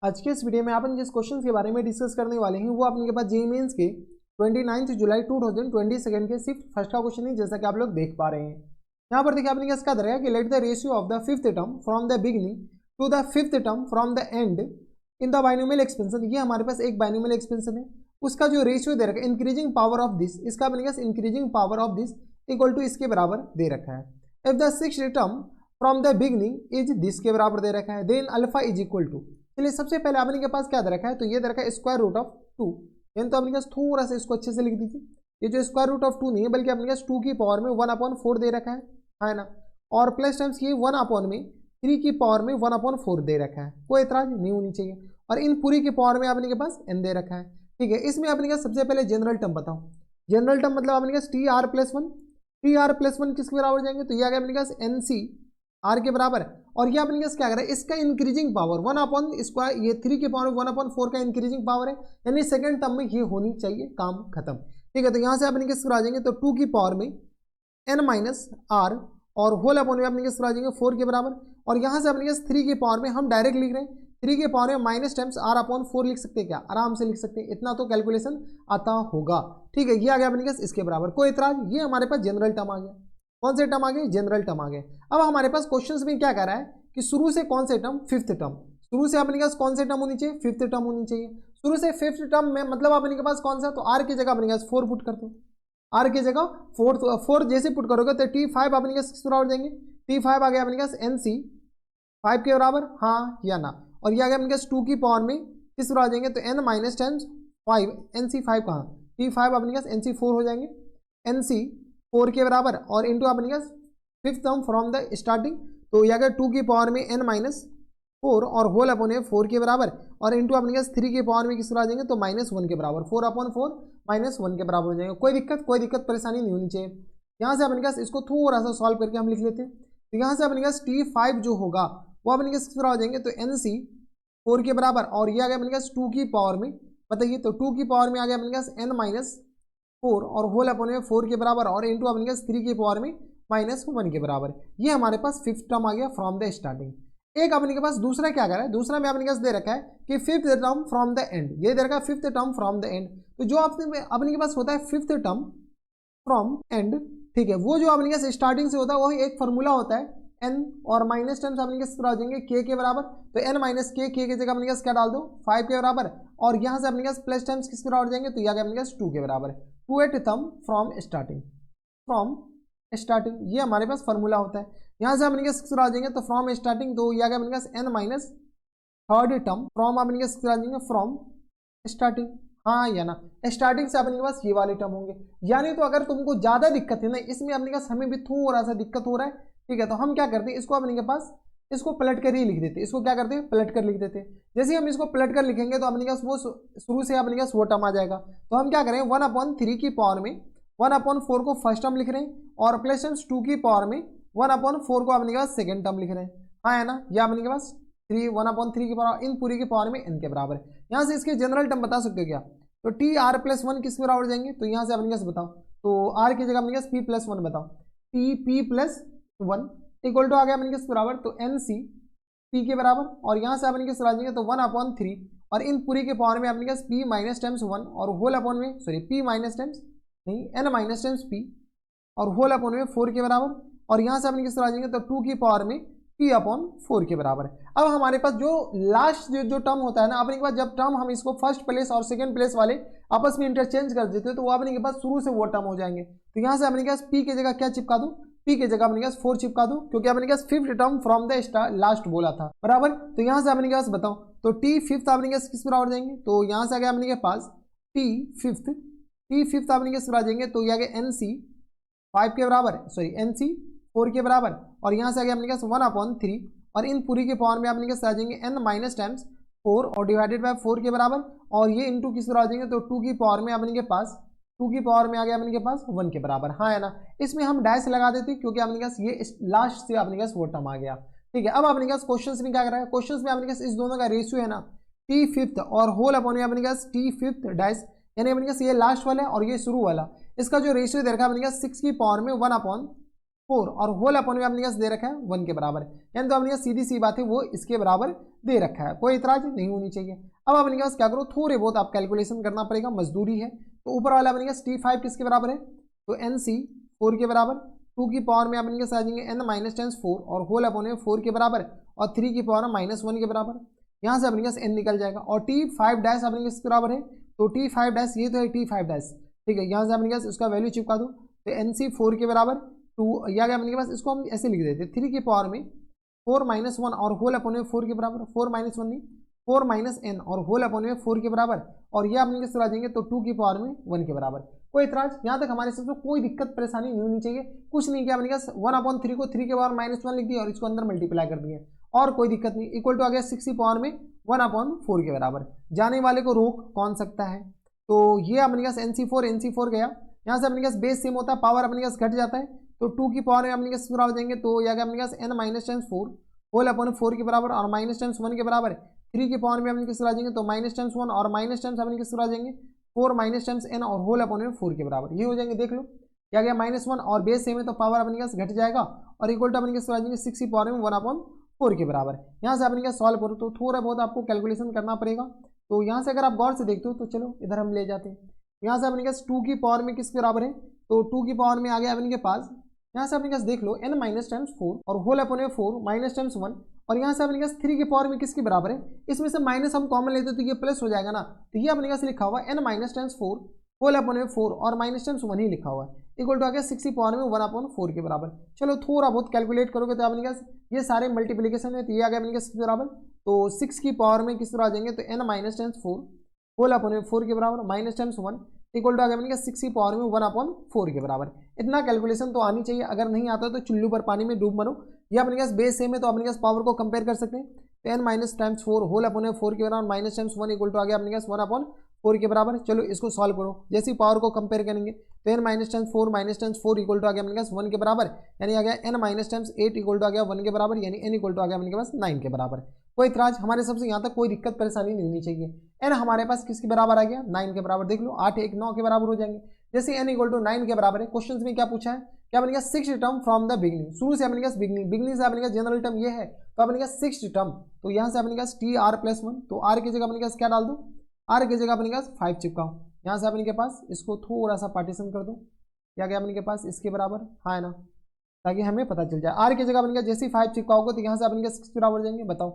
आज के इस वीडियो में अपन जिस क्वेश्चन के बारे में डिस्कस करने वाले हैं वो अपने के पास जेईई मेंस के 29 जुलाई 2022 के सिर्फ फर्स्ट का क्वेश्चन है, जैसा कि आप लोग देख पा रहे हैं। यहाँ पर देखिए आपने क्या रहेगा कि let the ratio of the fifth term from the beginning to the fifth term from the end in the binomial expansion. ये हमारे पास एक बाइनोमियल एक्सपेंशन है, उसका जो रेशियो दे रखा है इंक्रीजिंग पावर ऑफ दिस, इसका अपने पास increasing power of this equal to इसके बराबर दे रखा है। If the sixth term from the beginning is this के बराबर दे रखा है, then alpha is equal to, चलिए सबसे पहले आपने के पास क्या दे रखा है, तो ये दे रखा है स्क्वायर रूट ऑफ 2। यानी तो अपने पास थोड़ा सा इसको अच्छे से लिख दीजिए, ये जो स्क्वायर रूट ऑफ 2 नहीं है बल्कि अपने पास 2 की पावर में 1/4 दे रखा है ना, और प्लस टाइम्स ये 1/3 की पावर में 1/4 दे रखा है, कोई एतराज नहीं होनी चाहिए। और इन पूरी की पावर में अपने के पास n दे रखा है, ठीक है। इसमें अपने के सबसे पहले जनरल टर्म बताओ। जनरल टर्म मतलब अपने पास TR+1 किसके बराबर जाएंगे, तो ये आ गया अपने पास NC R के बराबर। और ये अपने क्या कर रहा है, इसका इंक्रीजिंग पावर 1/2, ये 3 की पावर 1/4 का इंक्रीजिंग पावर है, यानी सेकंड टर्म में ये होनी चाहिए, काम खत्म, ठीक है। तो यहाँ से अपने किस आ जाएंगे, तो 2 की पावर में n-R और होल अपॉन में अपने किस आ जाएंगे 4 के बराबर। और यहाँ से अपने 3 की पावर में हम डायरेक्ट लिख रहे हैं, 3 के पावर में माइनस टाइम्स R/4 लिख सकते हैं, क्या आराम से लिख सकते हैं, इतना तो कैलकुलेशन आता होगा, ठीक है। ये आ गया अपने इसके बराबर, कोई इतराज। ये हमारे पास जनरल टर्म आ गया, कौन से टर्म आ गए, जनरल टर्म आ गए। अब हमारे पास क्वेश्चंस में क्या कह रहा है कि शुरू से कौन से टर्म, फिफ्थ टर्म, शुरू से अपने पास कौन से टर्म होनी चाहिए, फिफ्थ टर्म होनी चाहिए। शुरू से फिफ्थ टर्म में मतलब अपने के पास कौन सा, तो आर की जगह अपने पास 4 पुट करते हो, आर की जगह 4 जैसे पुट करोगे तो T5 अपने पास किस बराबर जाएंगे, T5 आ गया अपने पास NC 5 के बराबर, हाँ या ना। और ये आ गया अपने पास 2 की पावर में किस बराबर जाएंगे, तो n माइनस टाइम्स 5 NC 5 कहाँ, T5 अपने पास NC 4 हो जाएंगे, NC 4 के बराबर और इंटू अपने पास fifth term from the starting, तो ये अगर 2 की पावर में n-4 और होल अपॉन 4 के बराबर और इंटू अपने पास 3 के पावर में किस तरह आ जाएंगे, तो -1 के बराबर, 4/4 -1 के बराबर हो जाएंगे। कोई दिक्कत परेशानी नहीं होनी चाहिए। यहाँ से अपने पास इसको थोड़ा सा सॉल्व करके हम लिख लेते हैं। तो यहाँ से अपने पास T5 जो होगा वो अपने पास किस तरह हो जाएंगे, तो NC 4 के बराबर और ये आ गया अपने पास 2 की पावर में, बताइए, तो 2 की पावर में आ गया अपने पास n-4 और होल अपॉन 4 के बराबर और इंटू अपने पास 3 की पावर में -1 के बराबर। ये हमारे पास फिफ्थ टर्म आ गया फ्रॉम द स्टार्टिंग। एक अपने के पास दूसरा क्या कर रहा है, दूसरा में अपने पास दे रखा है कि fifth term from the and, ये दे रखा है fifth term from the and. तो जो अपने के पास होता है फिफ्थ टर्म फ्रॉम एंड, ठीक है, वो जो अपने पास स्टार्टिंग से होता है वही एक फॉर्मूला होता है n और माइनस टर्म्स अपने किस तरह हो जाएंगे k के बराबर, तो n माइनस k की जगह अपने पास क्या डाल दो 5 के बराबर और यहाँ से अपने पास प्लस टर्म्स किस बराबर जाएंगे, तो यहाँ अपने पास 2 के बराबर, 2th टर्म फ्रॉम स्टार्टिंग, ये हमारे पास फॉर्मूला होता है। यहाँ से अपने किस तरह आ जाएंगे, तो फ्रॉम स्टार्टिंग, तो ये आ गया अपने पास n minus third term from अपने किस तरह आ जाएंगे फ्रॉम स्टार्टिंग, हाँ या ना। स्टार्टिंग से अपने के पास ये वाले टर्म होंगे। यानी तो अगर तुमको ज्यादा दिक्कत है ना इसमें, अपने पास हमें भी थोड़ा सा दिक्कत हो रहा है, ठीक है, तो हम क्या करते हैं, इसको अपने के पास इसको पलट कर ही लिख देते, इसको क्या करते हैं, पलट कर लिख देते। जैसे ही हम इसको पलट कर लिखेंगे तो अपने पास वो शुरू से अपने पास वो टर्म आ जाएगा। तो हम क्या करें, 1/3 की पावर में 1/4 को फर्स्ट टर्म लिख रहे हैं और प्लस टर्म्स 2 की पावर में 1/4 को अपने के पास सेकंड टर्म लिख रहे हैं, हाँ है ना। यह अपने के पास 1/3 की पावर इन पूरी की पावर में n के बराबर। यहाँ से इसके जनरल टर्म बता सकते हो क्या, तो TR+1 किस बराबर जाएंगे, तो यहाँ से अपने पास बताओ, तो R की जगह अपने पास P+1 बताओ, P+1 इक्वल टू आ गया अपने किस बराबर, तो NC P के बराबर और यहाँ से अपने किस आ जाएंगे, तो 1/3 और इन पूरी के पावर में अपने पास P माइनस टाइम्स 1 और होल अपॉन में P माइनस टाइम्स नहीं n माइनस टाइम्स P और होल अपॉन में 4 के बराबर और यहाँ से अपने किस आ जाएंगे, तो 2 की पावर में P/4 के बराबर। अब हमारे पास जो लास्ट जो टर्म होता है ना, अपने के पास जब टर्म हम इसको फर्स्ट प्लेस और सेकंड प्लेस वाले आपस में इंटरचेंज कर देते हैं तो वो अपने के पास शुरू से वो टर्म हो जाएंगे। तो यहाँ से अपने के पास P की जगह क्या चिपका दूं, P की जगह अपने के पास 4 चिपका दूं, क्योंकि अपने के पास fifth term from the last बोला था, बराबर। तो यहाँ से अपने के पास बताओ, तो T फिफ्थ अपने के पास किस बराबर जाएंगे, तो यहाँ से आ गया अपने के पास T फिफ्थ अपने के बराबर जाएंगे, तो ये आ गया NC 5 के बराबर, NC 4 के बराबर और यहाँ से आ गया अपने पास 1/3 और इन पूरी के पावर में अपने के आ जाएंगे n माइनस टाइम्स 4 और डिवाइडेड बाय 4 के बराबर और ये इंटू किस तरह आ जाएंगे, तो 2 की पावर में अपने के पास 2 की पावर में आ गया अपने के पास 1 के बराबर, हाँ है ना। इसमें हम डैश लगा देते क्योंकि अपने पास ये लास्ट से अपने पास वो टर्म आ गया, ठीक है। अब अपने पास क्वेश्चन में क्या कर रहा है, क्वेश्चन में अपने पास इस दोनों का रेशियो है ना T फिफ्थ और होल अपॉन में अपने पास T फिफ्थ डैश, यानी अपने पास ये लास्ट वाला और ये शुरू वाला, इसका जो रेशियो दे रखा है अपने पास 6 की पावर में 1/3 4 और होल अपन में अपने पास दे रखा है 1 के बराबर, यानी तो अपने पास सीधी सी बात है वो इसके बराबर दे रखा है, कोई इतराज नहीं होनी चाहिए। अब अपने पास क्या करो, थोड़े बहुत आप कैलकुलेशन करना पड़ेगा, मजदूरी है। तो ऊपर वाला अपने पास T5 किसके बराबर है, तो NC 4 के बराबर, 2 की पावर में अपने पास आ जाएंगे n माइनस 10 4 और होल अपन में 4 के बराबर और 3 की पावर माइनस 1 के बराबर, यहाँ से अपने पास n निकल जाएगा। और T5 डैश अपने पास किसके बराबर है, तो T5 डैश ये तो है T5 डैश, ठीक है, यहाँ से अपने पास उसका वैल्यू चिपका दो, तो NC 4 के बराबर 2 या क्या अपने पास, इसको हम ऐसे लिख देते 3 की पावर में 4 माइनस 1 और होल अपन में 4 के बराबर, 4 माइनस 1 नहीं 4 माइनस n और होल अपन में 4 के बराबर, और ये अपने किस आ जाएंगे तो 2 की पावर में 1 के बराबर। कोई इतराज, यहाँ तक हमारे सबसे कोई दिक्कत परेशानी नहीं होनी चाहिए, कुछ नहीं किया अपने पास 1/3 को 3 के पावर माइनस 1 लिख दिया और इसको अंदर मल्टीप्लाई कर दिया, और कोई दिक्कत नहीं, इक्वल टू आ गया 6 की पावर में 1/4 के बराबर। जाने वाले को रोक कौन सकता है, तो ये अपने पास NC4 गया, यहाँ से अपने पास बेस सेम होता है, पावर अपने पास घट जाता है, तो 2 की पावर में अपने पास पूरा हो जाएंगे, तो यह अपने पास n माइनस टाइम्स 4 होल अपन 4 के बराबर और माइनस टाइम्स 1 के बराबर, 3 की पावर में अपने किस आ जाएंगे तो माइनस टाइम्स 1 और माइनस टाइम्स अपने किस आ जाएंगे 4 माइनस टाइम्स n और होल अपन 4 के बराबर, ये हो जाएंगे। देख लो क्या गया -1 और बेस सेम है तो पावर अपने पास घट जाएगा और इक्वल टू अपने किस आ जाएंगे 6 की पावर में 1/4 के बराबर। यहाँ से अपने क्या सॉल्व करो तो थोड़ा बहुत आपको कैलकुलेशन करना पड़ेगा, तो यहाँ से अगर आप गौर से देखते हो तो चलो इधर हम ले जाते हैं। यहाँ से अपने पास 2 की पावर में किसके बराबर है, तो 2 की पावर में आ गया अपने के पास, यहाँ से अपने पास देख लो n माइनस टाइम्स 4 और होल अपन में 4 माइनस टाइम्स 1, और यहाँ से अपने पास 3 की पावर में किसके बराबर है, इसमें से माइनस हम कॉमन लेते तो ये प्लस हो जाएगा ना, तो ये अपने पास लिखा हुआ n माइनस टाइम्स 4 होल अपन में 4 और माइनस टाइम्स 1 ही लिखा हुआ है, इक्वल टू आ गया 6 की पावर में 1/4 के बराबर। चलो थोड़ा बहुत कैलकुलेट करोगे तो अपने पास ये सारे मल्टीप्लीकेशन है, तो ये आ गया अपने पास किसके बराबर, तो 6 की पावर में किस तरह आ जाएंगे तो n माइनस टाइम्स 4 होल अपन में 4 के बराबर माइनस टाइम्स 1 इक्वल टू आ गया 6 की पावर में 1/4 के बराबर। इतना कैलकुलेशन तो आनी चाहिए, अगर नहीं आता तो चुल्लू पर पानी में डूब मरो। ये अपने पास बेस सेम है तो अपने पास पावर को कंपेयर कर सकते हैं, तो n माइनस टाइम्स 4 होल अपन में 4 के बराबर माइनस टाइम्स 1 इक्वल टू आ गया अपने पास 1/4 के बराबर। चलो इसको सॉल्व करो, जैसे पावर को कंपेयर करेंगे तो n minus times 4 equal to आ गया अपने पास 1 के बराबर, यानी आ गया n minus times 8 equal to आ गया 1 के बराबर, यानी n इक्वल टू आ गया अपने पास 9 के बराबर। कोई इतराज, हमारे सबसे यहाँ तक कोई दिक्कत परेशानी नहीं होनी चाहिए। n हमारे पास किसके बराबर आ गया 9 के बराबर, देख लो 8 1 9 के बराबर हो जाएंगे। जैसे n इक्वल टू 9 के बराबर है, क्वेश्चन में क्या पूछा है, क्या बनेगा 6th term from the beginning, शुरू से अपने पास बिगनिंग से अपने पास जनरल टर्म ये है, तो अपने पास 6th टर्म, तो यहाँ से अपने पास TR+1, तो R की जगह अपने पास क्या डाल दो, R की जगह अपने पास 5 चिपकाओ, यहाँ से अपने के पास इसको थोड़ा सा पार्टीशन कर दो, क्या गया अपने के पास इसके बराबर, हाँ है ना, ताकि हमें पता चल जाए। R की जगह अपने जैसे ही 5 चिपकाओगे तो यहाँ से अपने 6 के बराबर जाएंगे, बताओ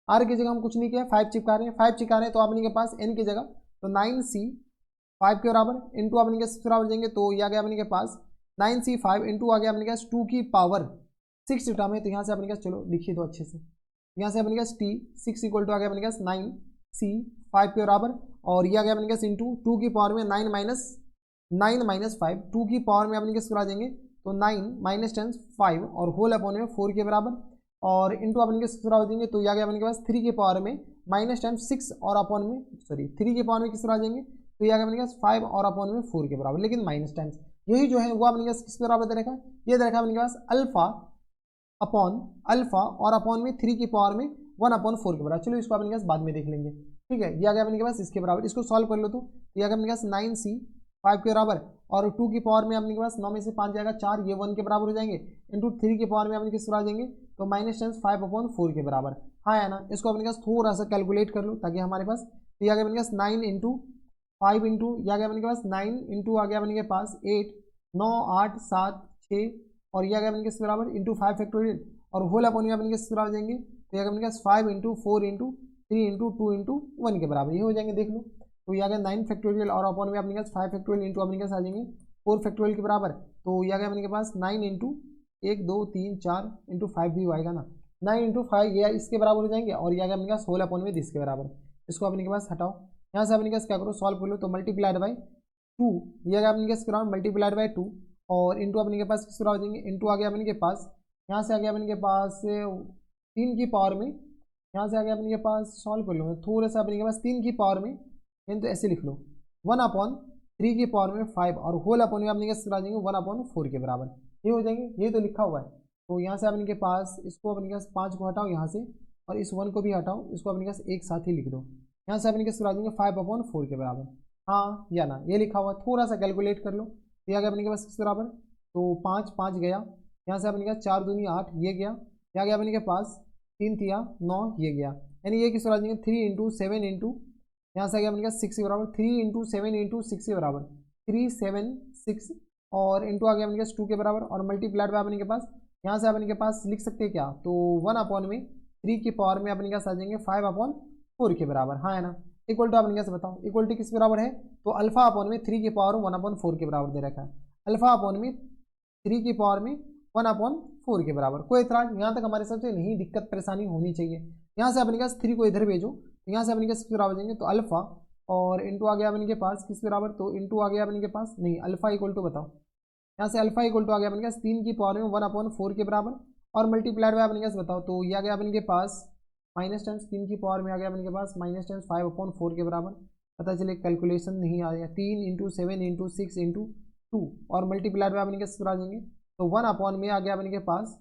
R की जगह हम कुछ नहीं किया 5 चिपका रहे हैं, 5 चिपका रहे हैं तो अपने के पास n की जगह तो 9C 5 के बराबर इंटू अपने के 6 के बराबर जाएंगे, तो ये आ गया अपने के पास 9C 5 इंटू आ गया अपने पास 2 की पावर 6 टर्म है, तो यहाँ से अपने पास चलो लिखिए दो अच्छे से, यहाँ से अपने पास T 6 इक्वल टू आ गया अपने पास 9C 5 के बराबर, और ये आ गया अपने पास इंटू 2 की पावर में 9 माइनस 5 2 की पावर में अपने किस आ जाएंगे तो 9 माइनस 10 5 और होल अपॉन में 4 के बराबर, और इंटू अपने किस तरह हो जाएंगे तो ये आ गया अपने के पास 3 की पावर में माइनस टाइम 6 और अपॉन में 3 की पावर में किस तरह आ जाएंगे तो ये आ गया अपने पास 5 और अपॉन में 4 के बराबर, लेकिन माइनस टाइम्स यही जो है वो अपने पास किस बराबर दे रखा है, ये दे रखा है अपने पास अल्फा और अपॉन में 3 की पावर में 1/4 के बराबर। चलो इसको अपने पास बाद में देख लेंगे, ठीक है। ये आ गया अपने पास इसके बराबर, इसको सॉल्व कर लो तो ये आ गया अपने पास 9C 5 के बराबर, और 2 की पावर में अपने के पास 9 में से 5 जाएगा 4, ये 1 के बराबर हो जाएंगे, इंटू 3 की पावर में अपने किस तरह आ जाएंगे तो माइनस 5/4 के बराबर, हाँ है ना। इसको अपने पास थोड़ा सा कैलकुलेट कर लो ताकि हमारे पास तो ये आ गया अपने पास 9 इंटू 5 इंटू ये आ गया अपने के पास 9 इंटू आ गया अपने के पास 8 9 8 7 6 और ये आ गया अपने किस बराबर इंटू 5 फैक्टोरियल, और होल अपॉन में अपने किस बराबर जाएंगे तो ये आ गया अपने पास 5 इंटू 4 इंटू 3 इंटू 2 इंटू 1 के बराबर, ये हो जाएंगे देख लो। तो ये आ गया 9 फैक्टोरियल और अपॉन में अपने पास 5 फैक्टोरियल इंटू अपने पास आ जाएंगे 4 फैक्टोरियल के बराबर, तो ये आ गया अपने के पास 9 इंटू 1 2 3 4 इंटू 5 भी आएगा ना, 9 इंटू 5 ये इसके बराबर हो जाएंगे, और ये आ गया अपने पास होल अपॉन में 10 के बराबर। इसको अपने के पास हटाओ, यहाँ से अपने पास क्या करो सॉल्व कर लो, तो मल्टीप्लाइड बाई 2 ये आ गया अपने पास कराओ मल्टीप्लाइड बाई 2 और इंटू अपने के पास किस तरह हो जाएंगे इंटू आ गया अपने के पास यहाँ से आ गया अपने के पास 3 की पावर में, यहाँ से आ गया अपने के पास सॉल्व कर लो थोड़ा सा अपने के पास 3 की पावर में, यानी तो ऐसे लिख लो 1/3 की पावर में 5 और होल अपॉन में अपने के आ जाएंगे 1/4 के बराबर, ये हो जाएंगे, ये तो लिखा हुआ है। तो यहाँ से अपने के पास इसको अपने के पास 5 को हटाओ यहाँ से, और इस 1 को भी हटाओ, इसको अपने के पास एक साथ ही लिख दो, यहाँ से अपने के आ जाएंगे 5/4 के बराबर, हाँ या ना, ये लिखा हुआ। थोड़ा सा कैलकुलेट कर लो, ये आ गया अपने के पास किस बराबर तो 5 5 गया, यहाँ से अपने के पास 4 दूनी 8 ये गया, क्या गया अपने के पास 3 तिया 9 ये गया, यानी ये किस आ जाएंगे 3 इंटू 7 इंटू यहाँ से आ गया अपने के 6 के बराबर, 3 इंटू 7 इंटू 6 के बराबर 3 7 6 और इंटू आ गया अपने के पास 2 के बराबर और मल्टीप्लाइड बाय अपने के पास यहाँ से अपने के पास लिख सकते हैं क्या, तो 1/3 की पावर में अपने के पास आ जाएंगे 5/4 के बराबर, हाँ है ना। इक्वल टू अपने के पास बताओ इक्वल टू किस बराबर है, तो अल्फा अपॉन में 3 की पावर 1/4 के बराबर दे रखा है, अल्फा अपॉन में 3 की पावर में 1/4 के बराबर। कोई इतराज यहाँ तक हमारे सबसे नहीं दिक्कत परेशानी होनी चाहिए। यहाँ से अपने के पास 3 को इधर भेजो तो यहाँ से अपने के पास किस बराबर जाएंगे, तो अल्फा और इंटू आ गया अपने के पास किस बराबर, तो इंटू आ गया अपने के पास नहीं अल्फा इक्वल टू बताओ, यहाँ से अल्फा इक्वल टू आ गया अपने के पास 3 की पावर में 1/4 के बराबर और मल्टीप्लाइड बाय अपने के पास बताओ, तो ये आ गया अपने के पास माइनस टेंस 3 की पावर में आ गया अपने के पास माइनस टेंस 5/4 के बराबर। पता चले कैलकुलेशन नहीं आ गया, 3 इंटू 7 इंटू 6 इंटू 2 और मल्टीप्लाइड बाय अपने के पास आ जाएंगे, तो 1 में आ गया अपने के पास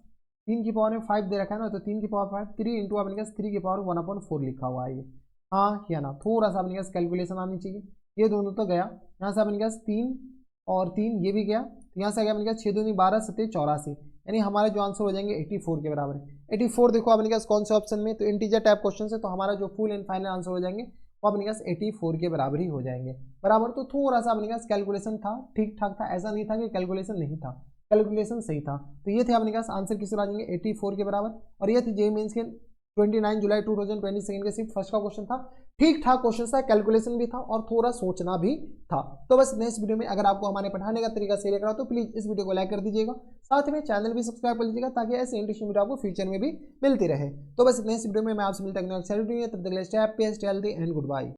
3 की पावर में 5 दे रखा है ना, तो 3 की पावर 5 3 इंटू अपने के पास 3 की पावर 1/4 लिखा हुआ है ये, हाँ किया ना। थोड़ा सा अपने के पास कैलकुलेशन आनी चाहिए, ये दोनों तो गया, यहाँ से अपने के पास 3 और 3 ये भी गया, तो यहाँ से आ गया अपने के पास 6 दूनी 12 7 84, यानी हमारे जो आंसर हो जाएंगे 84 के बराबर है। 84 देखो अपने के पास कौन से ऑप्शन में, तो इंटीजर टाइप क्वेश्चन है, तो हमारा जो फुल एंड फाइनल आंसर हो जाएंगे वो अपने पास 84 के बराबर ही हो जाएंगे बराबर। तो थोड़ा सा अपने पास कैलकुलेशन था ठीक ठाक था, ऐसा नहीं था कि कैलकुलेशन नहीं था, कैलकुलेशन सही था। तो ये थे अपने पास आंसर किस आ जाएंगे 84 के बराबर, और ये थे जेईई मेंस के 29 जुलाई 2022 के सिर्फ फर्स्ट का क्वेश्चन था, ठीक ठाक क्वेश्चन था, कैलकुलेशन भी था और थोड़ा सोचना भी था। तो बस नेक्स्ट वीडियो में अगर आपको हमारे पढ़ाने का तरीका सही लग रहा हो तो प्लीज इस वीडियो को लाइक कर दीजिएगा, साथ में चैनल भी सब्सक्राइब कर लीजिएगा ताकि ऐसे इंटरेस्टिंग वीडियो आपको फ्यूचर में भी मिलती रहे। तो बस नेक्स्ट वीडियो में मैं आपसे मिलता हूं, तब तक stay healthy and good bye.